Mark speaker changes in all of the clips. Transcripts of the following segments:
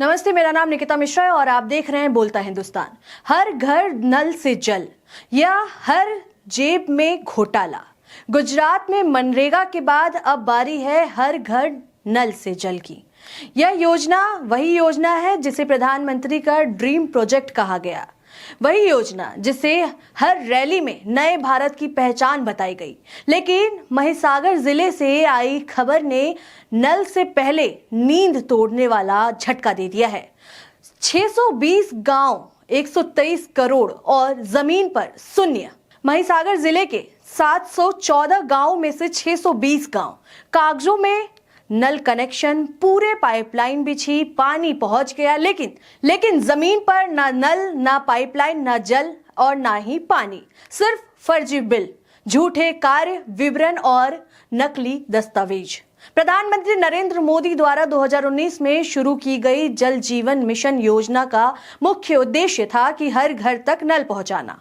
Speaker 1: नमस्ते, मेरा नाम निकिता मिश्रा है और आप देख रहे हैं बोलता हिंदुस्तान। हर घर नल से जल या हर जेब में घोटाला। गुजरात में मनरेगा के बाद अब बारी है हर घर नल से जल की। यह योजना वही योजना है जिसे प्रधानमंत्री का ड्रीम प्रोजेक्ट कहा गया, वही योजना जिसे हर रैली में नए भारत की पहचान बताई गई। लेकिन महिसागर जिले से आई खबर ने नल से पहले नींद तोड़ने वाला झटका दे दिया है। 620 गांव, 123 करोड़ और जमीन पर शून्य। महिसागर जिले के 714 गांव में से 620 गांव कागजों में नल कनेक्शन, पूरे पाइपलाइन बिछी, पानी पहुंच गया, लेकिन जमीन पर ना नल, ना पाइपलाइन, ना जल और ना ही पानी। सिर्फ फर्जी बिल, झूठे कार्य विवरण और नकली दस्तावेज। प्रधानमंत्री नरेंद्र मोदी द्वारा 2019 में शुरू की गई जल जीवन मिशन योजना का मुख्य उद्देश्य था कि हर घर तक नल पहुंचाना,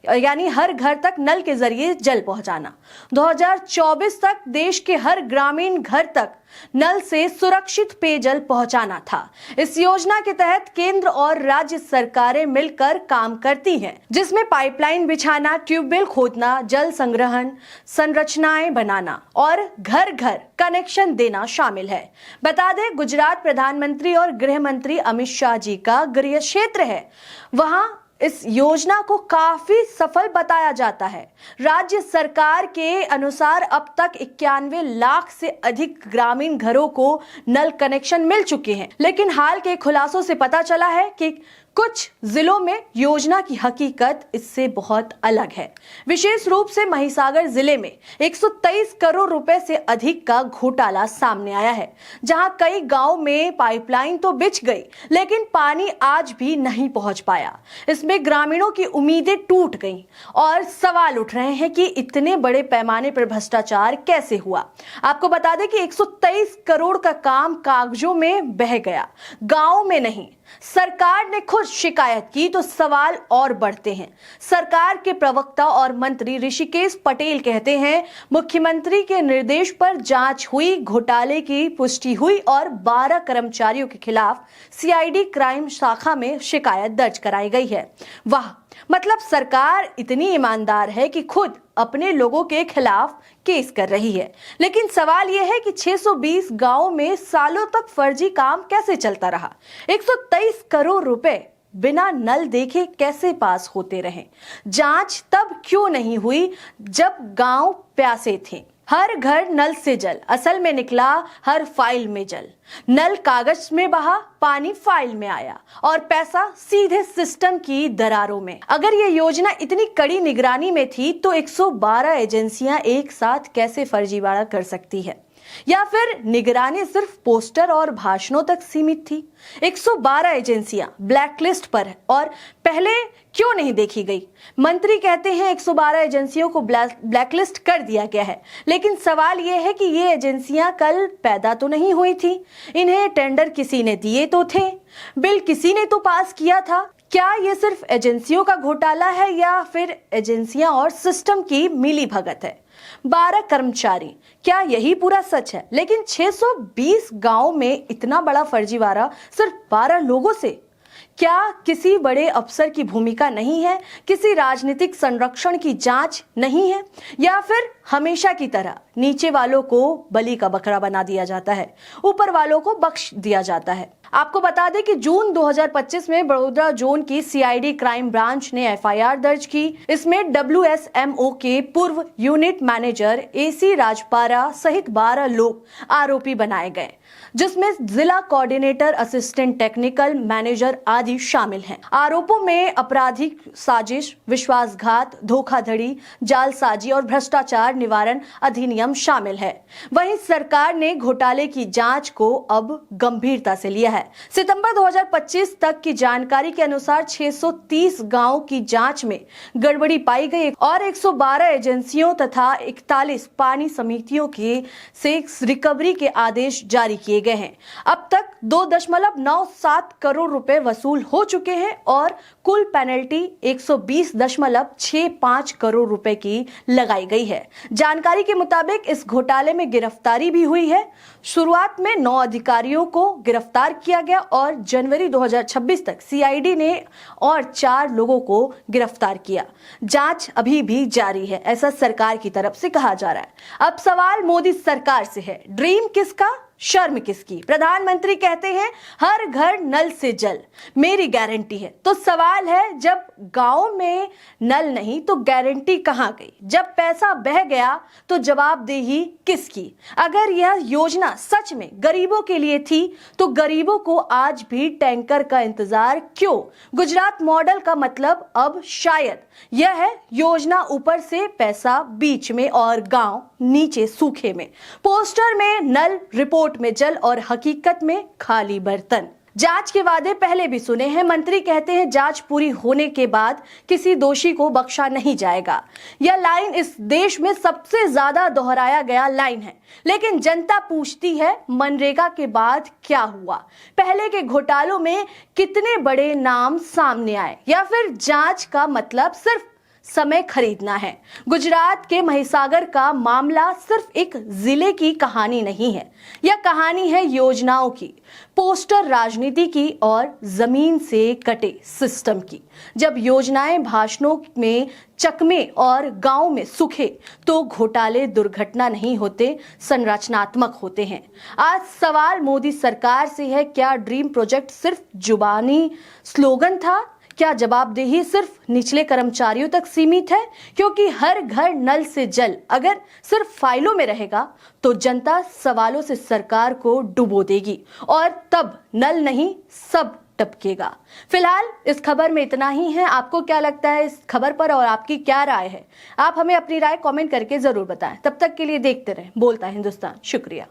Speaker 1: यानी हर घर तक नल के जरिए जल पहुंचाना। 2024 तक देश के हर ग्रामीण घर तक नल से सुरक्षित पेयजल पहुंचाना था। इस योजना के तहत केंद्र और राज्य सरकारें मिलकर काम करती हैं, जिसमें पाइपलाइन बिछाना, ट्यूबवेल खोदना, जल संग्रहण संरचनाएं बनाना और घर घर कनेक्शन देना शामिल है। बता दें, गुजरात प्रधानमंत्री और गृह मंत्री अमित शाह जी का गृह क्षेत्र है। वहां इस योजना को काफी सफल बताया जाता है। राज्य सरकार के अनुसार अब तक 91 लाख से अधिक ग्रामीण घरों को नल कनेक्शन मिल चुके हैं। लेकिन हाल के खुलासों से पता चला है कि कुछ जिलों में योजना की हकीकत इससे बहुत अलग है। विशेष रूप से महिसागर जिले में 123 करोड़ रुपए से अधिक का घोटाला सामने आया है, जहां कई गांव में पाइपलाइन तो बिछ गई, लेकिन पानी आज भी नहीं पहुंच पाया। इसमें ग्रामीणों की उम्मीदें टूट गईं और सवाल उठ रहे हैं कि इतने बड़े पैमाने पर भ्रष्टाचार कैसे हुआ। आपको बता दें कि 123 करोड़ का काम कागजों में बह गया, गांव में नहीं। सरकार ने खुद शिकायत की तो सवाल और बढ़ते हैं। सरकार के प्रवक्ता और मंत्री ऋषिकेश पटेल कहते हैं, मुख्यमंत्री के निर्देश पर जांच हुई, घोटाले की पुष्टि हुई और 12 कर्मचारियों के खिलाफ सीआईडी क्राइम शाखा में शिकायत दर्ज कराई गई है। वाह, मतलब सरकार इतनी ईमानदार है कि खुद अपने लोगों के खिलाफ केस कर रही है। लेकिन सवाल यह है कि 620 गांवों में सालों तक फर्जी काम कैसे चलता रहा? 123 करोड़ रुपए बिना नल देखे कैसे पास होते रहे? जांच तब क्यों नहीं हुई जब गांव प्यासे थे? हर घर नल से जल असल में निकला हर फाइल में जल। नल कागज में बहा, पानी फाइल में आया और पैसा सीधे सिस्टम की दरारों में। अगर ये योजना इतनी कड़ी निगरानी में थी तो 112 एजेंसियां एक साथ कैसे फर्जीवाड़ा कर सकती है? या फिर निगरानी सिर्फ पोस्टर और भाषणों तक सीमित थी? 112 एजेंसियां ब्लैकलिस्ट पर है और पहले क्यों नहीं देखी गई? मंत्री कहते हैं 112 एजेंसियों को ब्लैकलिस्ट कर दिया गया है, लेकिन सवाल यह है कि ये एजेंसियां कल पैदा तो नहीं हुई थी। इन्हें टेंडर किसी ने दिए तो थे, बिल किसी ने तो पास किया था। क्या ये सिर्फ एजेंसियों का घोटाला है या फिर एजेंसियां और सिस्टम की मिलीभगत है? 12 कर्मचारी, क्या यही पूरा सच है? लेकिन 620 गांव में इतना बड़ा फर्जीवाड़ा सिर्फ 12 लोगों से? क्या किसी बड़े अफसर की भूमिका नहीं है? किसी राजनीतिक संरक्षण की जांच नहीं है? या फिर हमेशा की तरह नीचे वालों को बलि का बकरा बना दिया जाता है, ऊपर वालों को बख्श दिया जाता है? आपको बता दें कि जून 2025 में बड़ोदरा जोन की सीआईडी क्राइम ब्रांच ने एफआईआर दर्ज की। इसमें डब्ल्यूएसएमओ के पूर्व यूनिट मैनेजर एसी राजपारा सहित 12 लोग आरोपी बनाए गए, जिसमें जिला कोऑर्डिनेटर, असिस्टेंट टेक्निकल मैनेजर आदि शामिल हैं। आरोपों में आपराधिक साजिश, विश्वासघात, धोखाधड़ी, जालसाजी और भ्रष्टाचार निवारण अधिनियम शामिल है। वहीं सरकार ने घोटाले की जांच को अब गंभीरता से लिया है। सितंबर 2025 तक की जानकारी के अनुसार 630 गांव की जांच में गड़बड़ी पाई गई और 112 एजेंसियों तथा 41 पानी समितियों के से रिकवरी के आदेश जारी किए गए हैं। अब तक 2.97 करोड़ रुपए वसूल वसूल हो चुके हैं और कुल पेनल्टी 120.65 करोड़ रुपए की लगाई गई है। जानकारी के मुताबिक इस घोटाले में गिरफ्तारी भी हुई है। शुरुआत में 9 अधिकारियों को गिरफ्तार किया गया और जनवरी 2026 तक सीआईडी ने और 4 लोगों को गिरफ्तार किया। जांच अभी भी जारी है, ऐसा सरकार की तरफ से कहा जा रहा है। अब सवाल मोदी सरकार से है, ड्रीम किसका, शर्म किसकी? प्रधानमंत्री कहते हैं हर घर नल से जल मेरी गारंटी है। तो सवाल है, जब गांव में नल नहीं तो गारंटी कहां गई? जब पैसा बह गया तो जवाबदेही किसकी? अगर यह योजना सच में गरीबों के लिए थी तो गरीबों को आज भी टैंकर का इंतजार क्यों? गुजरात मॉडल का मतलब अब शायद यह है, योजना ऊपर से, पैसा बीच में और गांव नीचे सूखे में। पोस्टर में नल, रिपोर्ट में जल और हकीकत में खाली बर्तन। जांच के वादे पहले भी सुने हैं। मंत्री कहते हैं जांच पूरी होने के बाद किसी दोषी को बख्शा नहीं जाएगा। यह लाइन इस देश में सबसे ज्यादा दोहराया गया लाइन है। लेकिन जनता पूछती है, मनरेगा के बाद क्या हुआ? पहले के घोटालों में कितने बड़े नाम सामने आए? या फिर जांच का मतलब सिर्फ समय खरीदना है? गुजरात के महिसागर का मामला सिर्फ एक जिले की कहानी नहीं है, यह कहानी है योजनाओं की, पोस्टर राजनीति की और जमीन से कटे सिस्टम की। जब योजनाएं भाषणों में चकमे और गांव में सूखे तो घोटाले दुर्घटना नहीं होते, संरचनात्मक होते हैं। आज सवाल मोदी सरकार से है, क्या ड्रीम प्रोजेक्ट सिर्फ जुबानी स्लोगन था? क्या जवाबदेही सिर्फ निचले कर्मचारियों तक सीमित है? क्योंकि हर घर नल से जल अगर सिर्फ फाइलों में रहेगा तो जनता सवालों से सरकार को डुबो देगी और तब नल नहीं सब टपकेगा। फिलहाल इस खबर में इतना ही है। आपको क्या लगता है इस खबर पर और आपकी क्या राय है? आप हमें अपनी राय कमेंट करके जरूर बताएं। तब तक के लिए देखते रहें बोलता हिंदुस्तान। शुक्रिया।